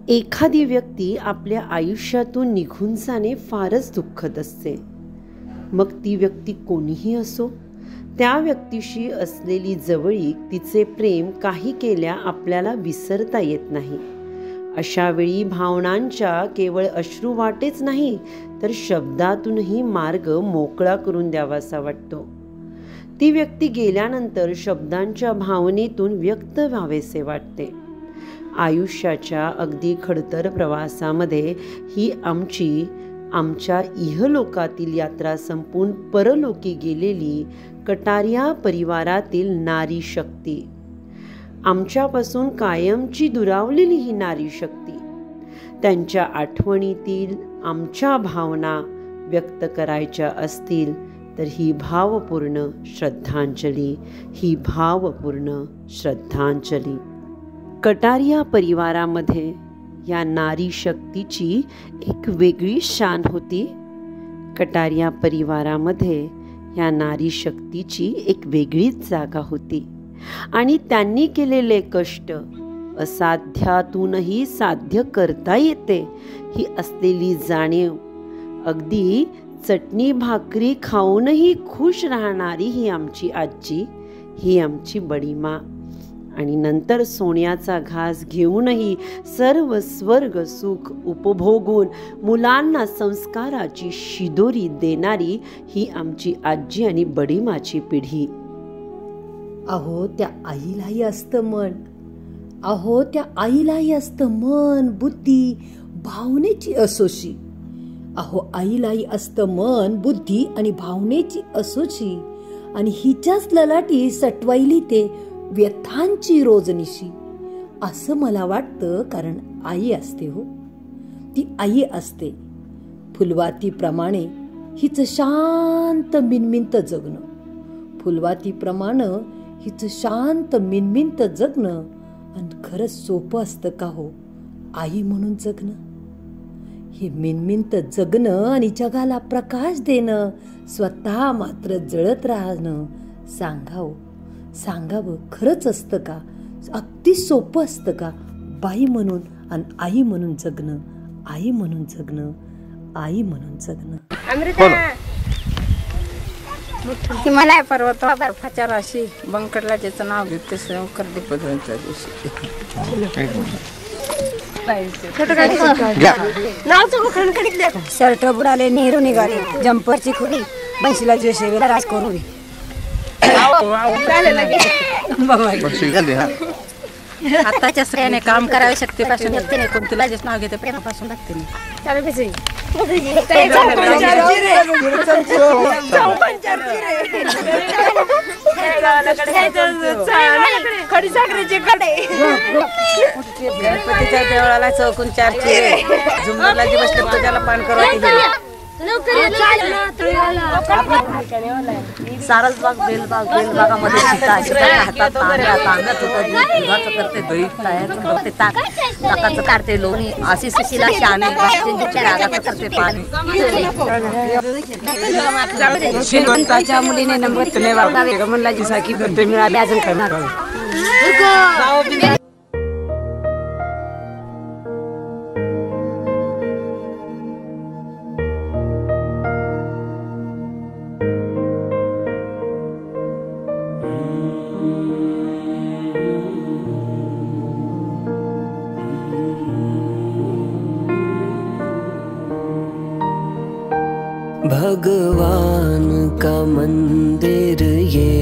एखादी व्यक्ती आपल्या आयुष्यातून निघून जाणे फारच दुःखद असते. मग ती व्यक्ती कोणीही असो, त्या व्यक्तीशी असलेली जवळीक, तिचे प्रेम काही केल्या आपल्याला विसरता येत नाही. अशा वेळी भावनांच्या केवळ अश्रुवाटेच नाही तर शब्दातूनही मार्ग मोकळा करून द्यावासा वाटतो. ती व्यक्ती गेल्यानंतर शब्दांच्या भावनेतून व्यक्त व्हावेसे वाटते. आयुष्याच्या अगदी खडतर प्रवासामध्ये ही आमच्या इहलोकातील यात्रा संपून परलोकी गेलेली कटारिया परिवारातील नारी शक्ती, आमच्यापासून कायमची दुरावलेली ही नारी शक्ती, त्यांच्या आठवणीतील आमच्या भावना व्यक्त करायच्या असतील तर ही भावपूर्ण श्रद्धांजली. कटारिया परिवारामध्ये या नारी शक्तीची एक वेगळी शान होती. कटारिया परिवारामध्ये या नारी शक्तीची एक वेगळीच जागा होती आणि त्यांनी केलेले कष्ट असाध्यातूनही साध्य करता येते ही असलेली जाणीव, अगदी चटणी भाकरी खाऊनही खुश राहणारी ही आमची आजी, ही आमची बडीमा, आणि नंतर सोन्याचा घास घेऊनही सर्व स्वर्ग सुख उपभोगून मुलांना संस्काराची शिदोरी देणारी ही आमची आजी आणि बडीमाची पिढी. अहो त्या आईलाही असतं मन, अहो त्या आईलाही असतं मन, बुद्धी, भावनेची असोशी. अहो आईलाही असतं मन, बुद्धी आणि भावनेची असोशी, आणि हिच्याच ललाटी सटवाईली ते व्यथांची रोजनिशी. असं मला वाटतं, कारण आई असते हो, ती आई असते. फुलवातीप्रमाणे हिचं शांत मिनमिनत जगणं, फुलवातीप्रमाणे हिचं शांत मिनमिनत जगणं, आणि खरंच सोपं असतं का हो आई म्हणून जगणं? हे मिनमिनत जगणं आणि जगाला प्रकाश देणं, स्वतः मात्र जळत राहणं. सांगावं खरंच असतं का? अगदी सोपं असतं का बाई म्हणून आणि आई म्हणून जगणं, आई म्हणून जगणं, आई म्हणून जगणं? हिमालय पर्वत बर्फाच्या राशी बंकटला ज्याचं नाव घेते स्वयंकर दीपदांच्या दिवशी. शर्ट बुडाले, नेहरू निघाले, जंपरची खुडी, बंशीला जोशेला राज करू. आताच्या स्त्रियाने काम करावे शक्तीपासून लागते नाही, कोणतीला जे नाव घेते प्रेमापासून लागते नाही. गणपतीच्या देवळाला चौकून 4 चिरे, झुंबरला जे बसले पूजाला पान करवा, सारसबाग बेलबागामध्ये हातात तांब्यात होतं, दुधाचं करते दही, तायाचं करते ताक, ताकाचं काढते लोणी, अशी सुशीला शाने रागाचं करते पाणी. श्रीमंताच्या मुलीने नंबर तुने वागावे गमनला जिसाकी करते मिळाले अजून करणार. भगवान का मंदिर ये,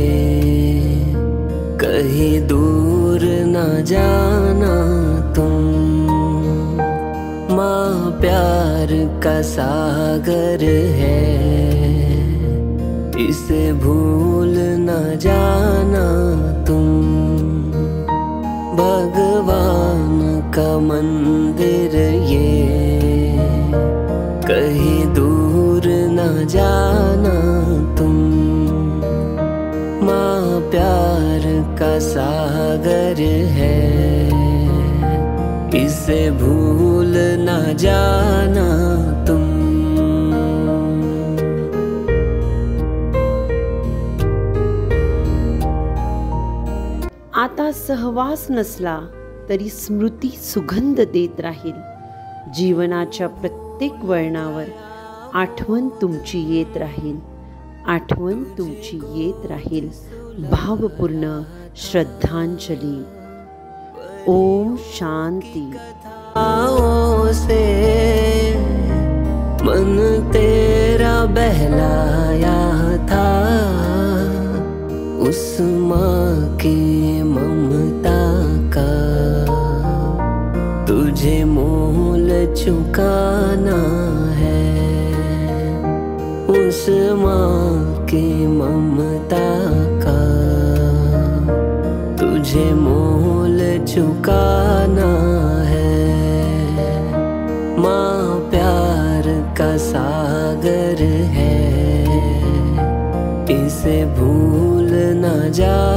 कहीं दूर न जाना तुम, माँ प्यार का सागर है, इसे भूल न जाना तुम. भगवान का मंदिर ये, कहीं दूर न जाना तुम, माँ प्यार का सागर है, इसे भूल न जाना तुम. आता सहवास नसला तरी स्मृती सुगंध देत राहील. जीवनाच्या प्रत्येक वळणावर आठवण तुमची येत राहील, आठवण तुमची येत राहील. भावपूर्ण श्रद्धांजली. ओम शांती. से मन तेरा बहलाया था, उस माँ की ममता का तुझे मोल चुकाना है. उस माँ की ममता का तुझे मोल चुकाना है. माँ प्यार का सागर है, इसे भूल न जा.